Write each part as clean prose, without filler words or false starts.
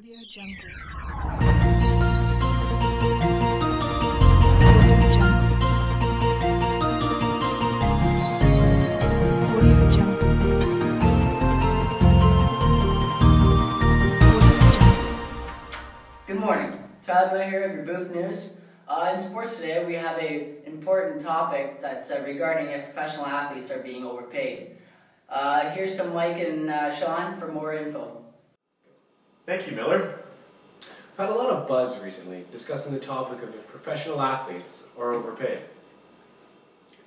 Audio Jungle. Audio Jungle. Good morning. Tyler Miller here of your booth news. In sports today, we have an important topic that's regarding if professional athletes are being overpaid. Here's to Mike and Sean for more info. Thank you, Miller. I've had a lot of buzz recently discussing the topic of if professional athletes are overpaid.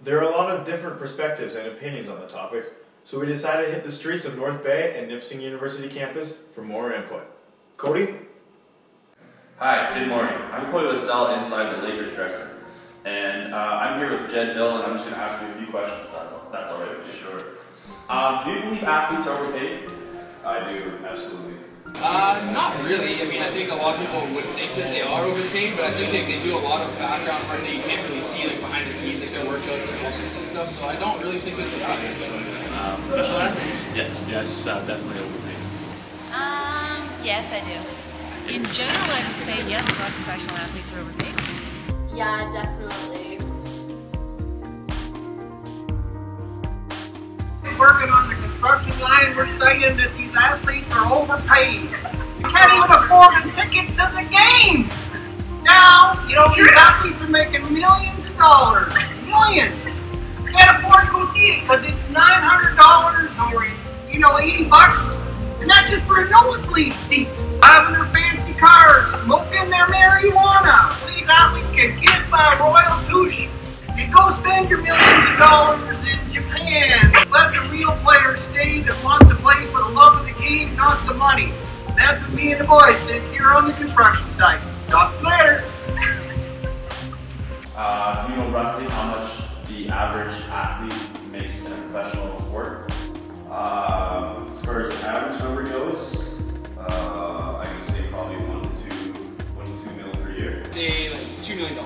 There are a lot of different perspectives and opinions on the topic, so we decided to hit the streets of North Bay and Nipissing University campus for more input. Cody? Hi, good morning. I'm Cody Lassell inside the Lakers dressing. And I'm here with Jed Hill, and I'm just going to ask you a few questions if that's all right with you. Sure. Do you believe athletes are overpaid? I do, absolutely. Not really. I mean, I think a lot of people would think that they are overpaid, but I think they do a lot of background work that you can't really see, like behind the scenes, like their workouts and muscles and stuff. So I don't really think that they are. Professional athletes? Yes, definitely overpaid. Yes, I do. In general, I would say yes, a lot of professional athletes are overpaid. Yeah, definitely. Working on the construction line, we're saying that these athletes are overpaid. You can't even afford a ticket to the game. Now, these athletes are making millions of dollars. Millions. You can't afford to go see it because it's $900 or, $80. And that's just for a nosebleed seat. Driving their fancy cars, smoking their marijuana. These athletes get kissed by a royal douche. And go spend your millions of dollars in Japan. Let the real players stay that want to play for the love of the game, not the money. That's what me and the boys think here on the construction site. Talk to you later. Do you know roughly how much the average athlete makes in a professional sport? As far as the average number goes, I can say probably 1 to 2 mil per year. Say like $2 million.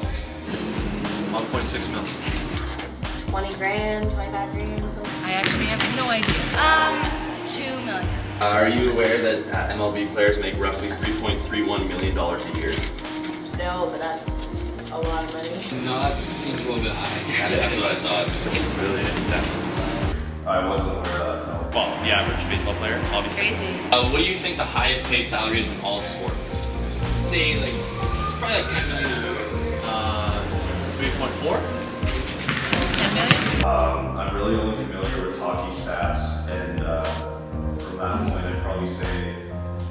1.6 mil. 20 grand, 25 grand, something. I actually have no idea. 2 million. Are you aware that MLB players make roughly $3.31 million a year? No, but that's a lot of money. No, that seems a little bit high. That's what I thought. Really? I wasn't aware of that, no. Well, the average baseball player, obviously. Crazy. What do you think the highest paid salary is in all of sports? Say like, it's probably like $10 million. 3.4? 10 million? I'm really only familiar with hockey stats, and from that point I'd probably say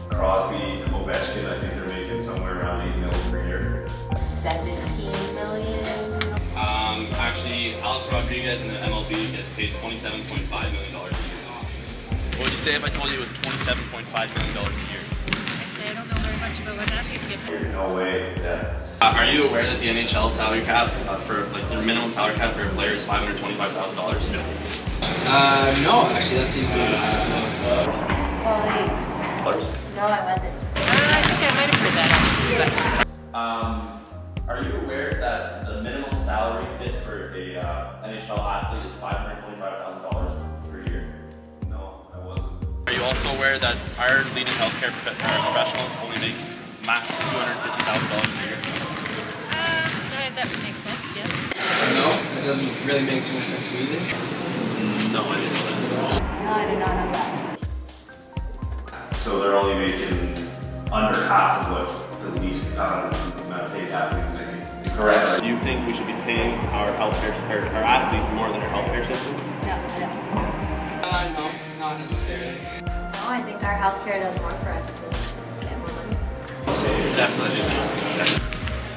Crosby, Ovechkin, I think they're making somewhere around 8 mil per year. 17 million. Actually, Alex Rodriguez in the MLB gets paid $27.5 million a year. What would you say if I told you it was $27.5 million a year? I'd say I don't know very much about what athletes get paid. No way. Yeah. Are you aware that the NHL salary cap for their minimum salary cap for a player is $525,000? No, actually, that seems a little bit high as well. No, I wasn't. I think I might have heard that actually, but... Are you aware that the minimum salary fit for a NHL athlete is $525,000 per year? No, I wasn't. Are you also aware that our leading healthcare professionals only make max $250,000 a year? That would make sense, yeah. No, it doesn't really make too much sense to me either. No, I didn't know that. No, I did not know that. So they're only making under half of what the least paid athletes making. Correct. Do you think we should be paying our our athletes more than our healthcare system? No, I don't. No, not necessarily. No, I think our healthcare does more for us, so we should get more money. Definitely.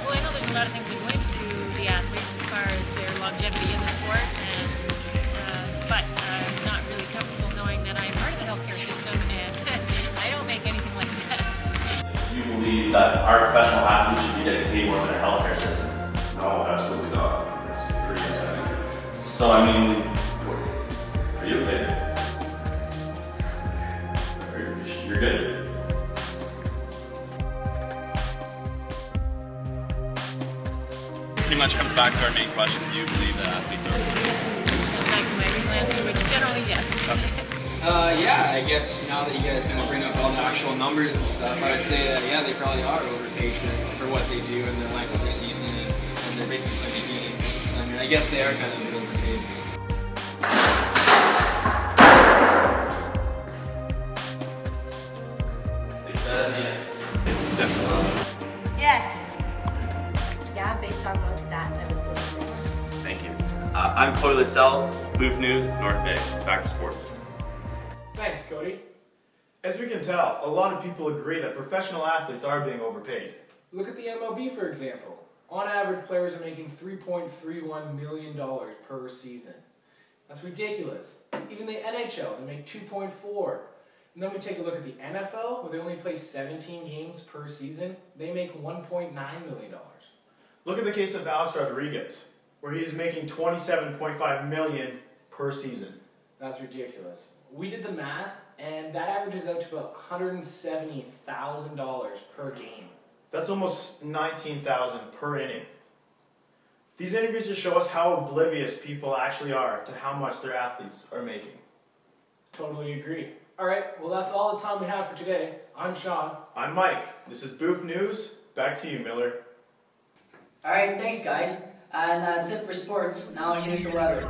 Well, I know there's a lot of things that go into the athletes as far as their longevity in the sport, but I'm not really comfortable knowing that I'm part of the healthcare system and I don't make anything like that. Do you believe that our professional athletes should be getting paid more than our healthcare system? No, absolutely not. That's pretty upsetting. So, I mean, are you okay? You're good? Pretty much comes back to our main question. Do you believe that athletes are overpaid? Which goes back to my original answer, which generally yes. Okay. Yeah, I guess now that you guys kind of bring up all the actual numbers and stuff, I would say that, yeah, they probably are overpaid for what they do and the length of their season and they're basically playing a game. So, I mean, I guess they are kind of overpaid. Yes. Definitely. Yes. Yeah, based on most stats, I would say. Thank you. I'm Chloe Lascelles, Booth News, North Bay. Back to sports. Thanks, Cody. As we can tell, a lot of people agree that professional athletes are being overpaid. Look at the MLB, for example. On average, players are making $3.31 million per season. That's ridiculous. Even the NHL, they make $2.4. And then we take a look at the NFL, where they only play 17 games per season. They make $1.9 million. Look at the case of Alex Rodriguez, where he is making $27.5 million per season. That's ridiculous. We did the math, and that averages out to about $170,000 per game. That's almost $19,000 per inning. These interviews just show us how oblivious people actually are to how much their athletes are making. Totally agree. All right, well, that's all the time we have for today. I'm Sean. I'm Mike. This is Booth News. Back to you, Miller. All right, thanks, guys. And that's it for sports. Now here's the weather.